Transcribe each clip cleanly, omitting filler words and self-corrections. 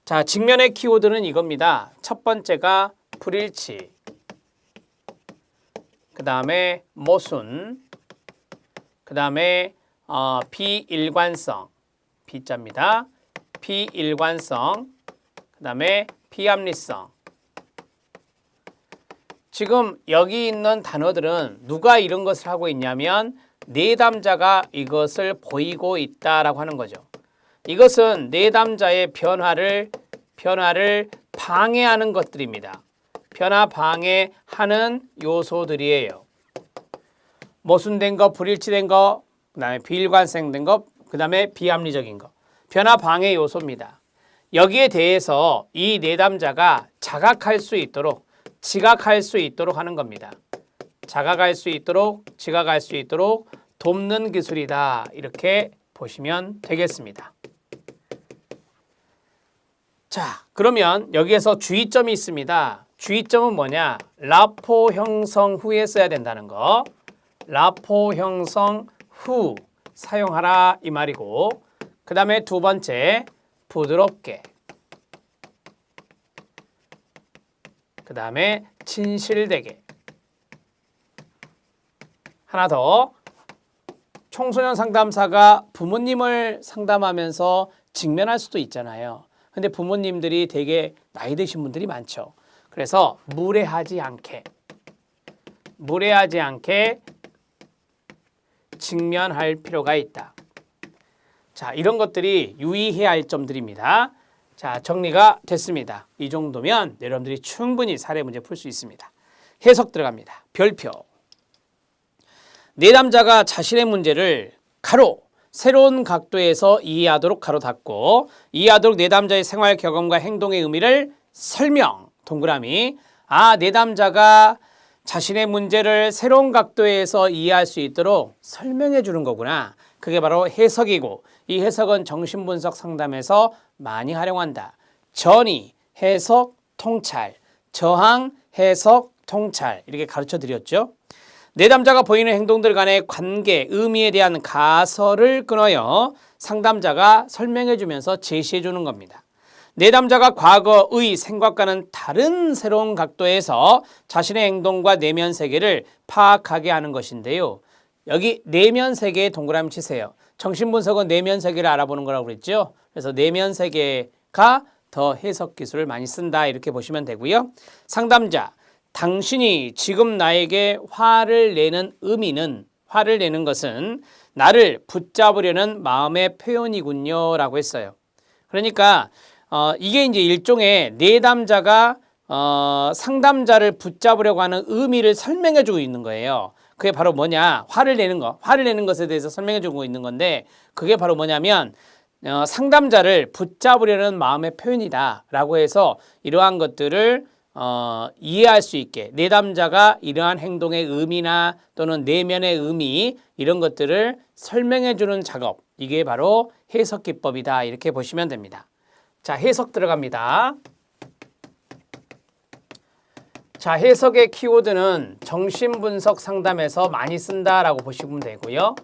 자, 직면의 키워드는 이겁니다. 첫 번째가 불일치, 그 다음에 모순, 그 다음에 비일관성, B자입니다. 비일관성, 그 다음에 비합리성. 지금 여기 있는 단어들은 누가 이런 것을 하고 있냐면 내담자가 이것을 보이고 있다라고 하는 거죠. 이것은 내담자의 변화를 방해하는 것들입니다. 변화 방해하는 요소들이에요. 모순된 거, 불일치된 거, 그 다음에 비일관성된 거, 그 다음에 비합리적인 거. 변화 방해 요소입니다. 여기에 대해서 이 내담자가 자각할 수 있도록, 지각할 수 있도록 하는 겁니다. 자각할 수 있도록, 지각할 수 있도록 돕는 기술이다. 이렇게 보시면 되겠습니다. 자, 그러면 여기에서 주의점이 있습니다. 주의점은 뭐냐? 라포 형성 후에 써야 된다는 거. 라포 형성 후 사용하라 이 말이고, 그 다음에 두 번째 부드럽게, 그 다음에 진실되게. 하나 더, 청소년 상담사가 부모님을 상담하면서 직면할 수도 있잖아요. 근데 부모님들이 되게 나이 드신 분들이 많죠. 그래서 무례하지 않게 직면할 필요가 있다. 자, 이런 것들이 유의해야 할 점들입니다. 자, 정리가 됐습니다. 이 정도면 여러분들이 충분히 사례 문제 풀 수 있습니다. 해석 들어갑니다. 별표. 내담자가 자신의 문제를 가로 새로운 각도에서 이해하도록 가로 닫고, 이해하도록 내담자의 생활 경험과 행동의 의미를 설명 동그라미. 내담자가 자신의 문제를 새로운 각도에서 이해할 수 있도록 설명해 주는 거구나. 그게 바로 해석이고, 이 해석은 정신분석 상담에서 많이 활용한다. 전이, 해석, 통찰, 저항, 해석, 통찰 이렇게 가르쳐 드렸죠. 내담자가 보이는 행동들 간의 관계, 의미에 대한 가설을 끊어요 상담자가 설명해 주면서 제시해 주는 겁니다. 내담자가 과거의 생각과는 다른 새로운 각도에서 자신의 행동과 내면 세계를 파악하게 하는 것인데요. 여기 내면 세계에 동그라미 치세요. 정신분석은 내면 세계를 알아보는 거라고 그랬죠. 그래서 내면 세계가 더 해석 기술을 많이 쓴다 이렇게 보시면 되고요. 상담자, 당신이 지금 나에게 화를 내는 의미는, 화를 내는 것은 나를 붙잡으려는 마음의 표현이군요 라고 했어요. 그러니까 이게 이제 일종의 내담자가 상담자를 붙잡으려고 하는 의미를 설명해 주고 있는 거예요. 그게 바로 뭐냐? 화를 내는 거. 화를 내는 것에 대해서 설명해 주고 있는 건데, 그게 바로 뭐냐면 상담자를 붙잡으려는 마음의 표현이다 라고 해서 이러한 것들을 이해할 수 있게, 내담자가 이러한 행동의 의미나 또는 내면의 의미 이런 것들을 설명해 주는 작업, 이게 바로 해석 기법이다 이렇게 보시면 됩니다. 자, 해석 들어갑니다. 자, 해석의 키워드는 정신분석 상담에서 많이 쓴다라고 보시면 되고요.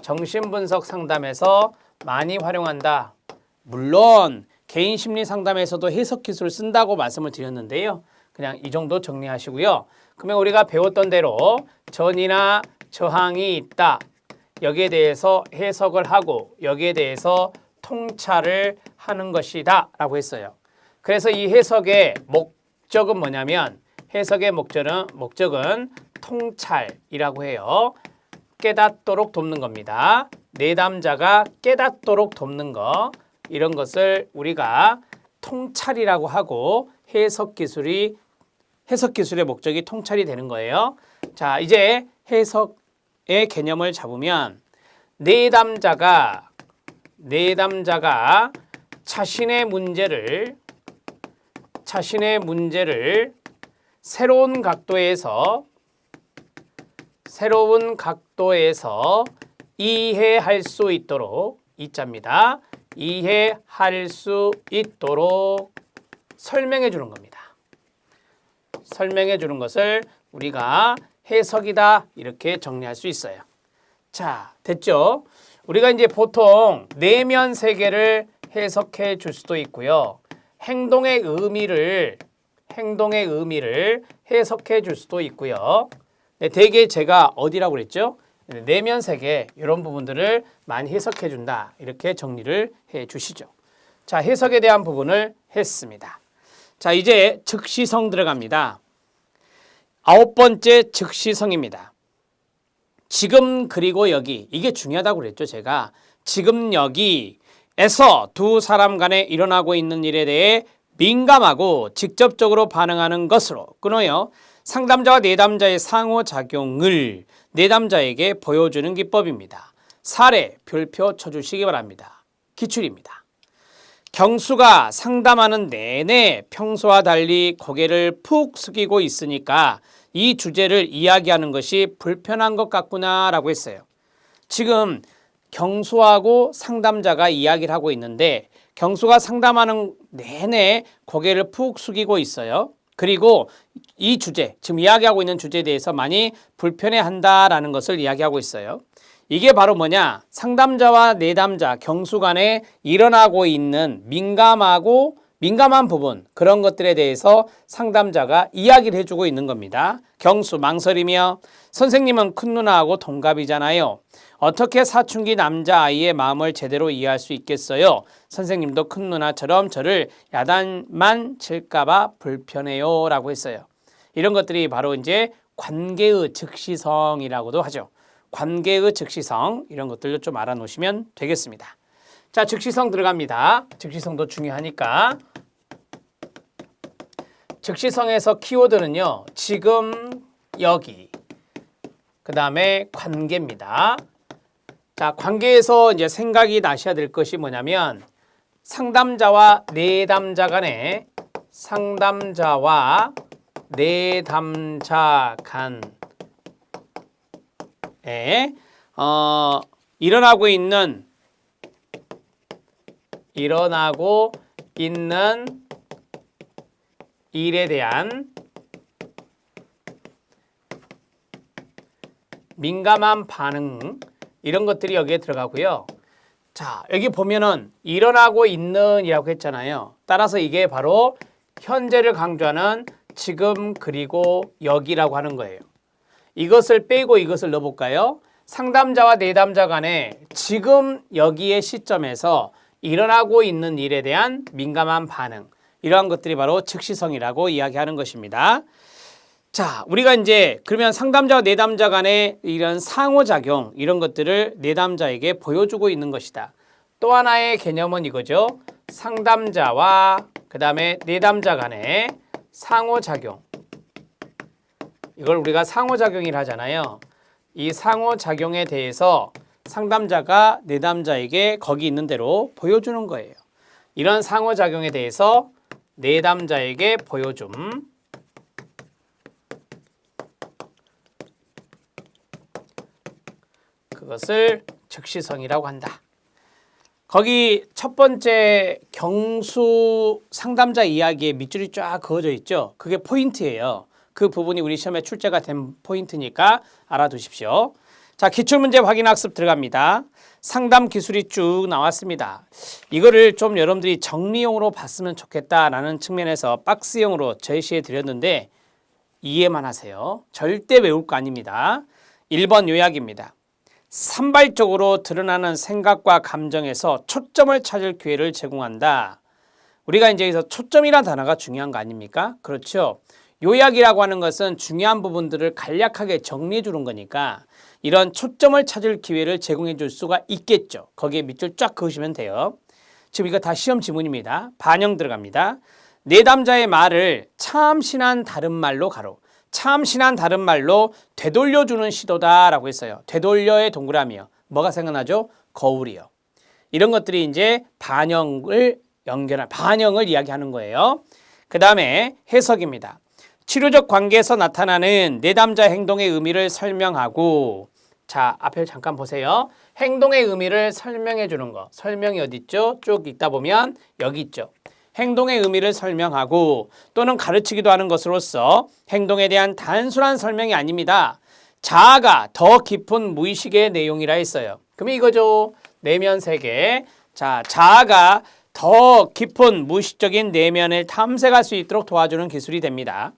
정신분석 상담에서 많이 활용한다. 물론 개인 심리 상담에서도 해석 기술을 쓴다고 말씀을 드렸는데요. 그냥 이 정도 정리하시고요. 그러면 우리가 배웠던 대로 전이나 저항이 있다. 여기에 대해서 해석을 하고 여기에 대해서 통찰을 하는 것이다 라고 했어요. 그래서 이 해석의 목적은 뭐냐면, 해석의 목적은 통찰이라고 해요. 깨닫도록 돕는 겁니다. 내담자가 깨닫도록 돕는 거, 이런 것을 우리가 통찰이라고 하고, 해석 기술의 목적이 통찰이 되는 거예요. 자, 이제 해석의 개념을 잡으면 내담자가 자신의 문제를 새로운 각도에서 이해할 수 있도록, 이자입니다. 이해할 수 있도록 설명해 주는 겁니다. 설명해 주는 것을 우리가 해석이다 이렇게 정리할 수 있어요. 자, 됐죠? 우리가 이제 보통 내면 세계를 해석해 줄 수도 있고요. 행동의 의미를 해석해 줄 수도 있고요. 네, 대개 제가 어디라고 그랬죠? 내면 세계 이런 부분들을 많이 해석해 준다. 이렇게 정리를 해 주시죠. 자, 해석에 대한 부분을 했습니다. 자, 이제 즉시성 들어갑니다. 9번째 즉시성입니다. 지금 그리고 여기 이게 중요하다고 그랬죠. 제가 지금 여기에서 두 사람 간에 일어나고 있는 일에 대해 민감하고 직접적으로 반응하는 것으로 끊어요. 상담자와 내담자의 상호작용을 내담자에게 보여주는 기법입니다. 사례 별표 쳐주시기 바랍니다. 기출입니다. 경수가 상담하는 내내 평소와 달리 고개를 푹 숙이고 있으니까 이 주제를 이야기하는 것이 불편한 것 같구나 라고 했어요. 지금 경수하고 상담자가 이야기를 하고 있는데 경수가 상담하는 내내 고개를 푹 숙이고 있어요. 그리고 이 주제, 지금 이야기하고 있는 주제에 대해서 많이 불편해한다라는 것을 이야기하고 있어요. 이게 바로 뭐냐? 상담자와 내담자, 경수 간에 일어나고 있는 민감한 부분, 그런 것들에 대해서 상담자가 이야기를 해주고 있는 겁니다. 경수 망설이며 선생님은 큰 누나하고 동갑이잖아요. 어떻게 사춘기 남자아이의 마음을 제대로 이해할 수 있겠어요? 선생님도 큰 누나처럼 저를 야단만 칠까봐 불편해요 라고 했어요. 이런 것들이 바로 이제 관계의 즉시성이라고도 하죠. 관계의 즉시성, 이런 것들도 좀 알아놓으시면 되겠습니다. 자, 즉시성 들어갑니다. 즉시성도 중요하니까. 즉시성에서 키워드는요. 지금, 여기, 그 다음에 관계입니다. 자, 관계에서 이제 생각이 나셔야 될 것이 뭐냐면 상담자와 내담자 간에 일어나고 있는 일에 대한 민감한 반응, 이런 것들이 여기에 들어가고요. 자, 여기 보면은 일어나고 있는 이라고 했잖아요. 따라서 이게 바로 현재를 강조하는 지금 그리고 여기라고 하는 거예요. 이것을 빼고 이것을 넣어볼까요? 상담자와 내담자 간에 지금 여기의 시점에서 일어나고 있는 일에 대한 민감한 반응, 이러한 것들이 바로 즉시성이라고 이야기하는 것입니다. 자, 우리가 이제 그러면 상담자와 내담자 간의 이런 상호작용, 이런 것들을 내담자에게 보여주고 있는 것이다. 또 하나의 개념은 이거죠. 상담자와 그 다음에 내담자 간의 상호작용. 이걸 우리가 상호작용이라 하잖아요. 이 상호작용에 대해서 상담자가 내담자에게 거기 있는 대로 보여주는 거예요. 이런 상호작용에 대해서 내담자에게 보여줌. 그것을 즉시성이라고 한다. 거기 첫 번째 경수 상담자 이야기에 밑줄이 쫙 그어져 있죠. 그게 포인트예요. 그 부분이 우리 시험에 출제가 된 포인트니까 알아두십시오. 자, 기출문제 확인학습 들어갑니다. 상담 기술이 쭉 나왔습니다. 이거를 좀 여러분들이 정리용으로 봤으면 좋겠다라는 측면에서 박스형으로 제시해 드렸는데 이해만 하세요. 절대 외울 거 아닙니다. 1번 요약입니다. 산발적으로 드러나는 생각과 감정에서 초점을 찾을 기회를 제공한다. 우리가 이제 여기서 초점이라는 단어가 중요한 거 아닙니까? 그렇죠. 요약이라고 하는 것은 중요한 부분들을 간략하게 정리해 주는 거니까 이런 초점을 찾을 기회를 제공해 줄 수가 있겠죠. 거기에 밑줄 쫙 그으시면 돼요. 지금 이거 다 시험 지문입니다. 반영 들어갑니다. 내담자의 말을 참신한 다른 말로 참신한 다른 말로 되돌려주는 시도다라고 했어요. 되돌려의 동그라미요. 뭐가 생각나죠? 거울이요. 이런 것들이 이제 반영을 이야기하는 거예요. 그 다음에 해석입니다. 치료적 관계에서 나타나는 내담자 행동의 의미를 설명하고, 자, 앞에 잠깐 보세요. 행동의 의미를 설명해 주는 거. 설명이 어디 있죠? 쭉 있다 보면 여기 있죠. 행동의 의미를 설명하고 또는 가르치기도 하는 것으로서 행동에 대한 단순한 설명이 아닙니다. 자아가 더 깊은 무의식의 내용이라 했어요. 그럼 이거죠. 내면 세계. 자, 자아가 더 깊은 무의식적인 내면을 탐색할 수 있도록 도와주는 기술이 됩니다.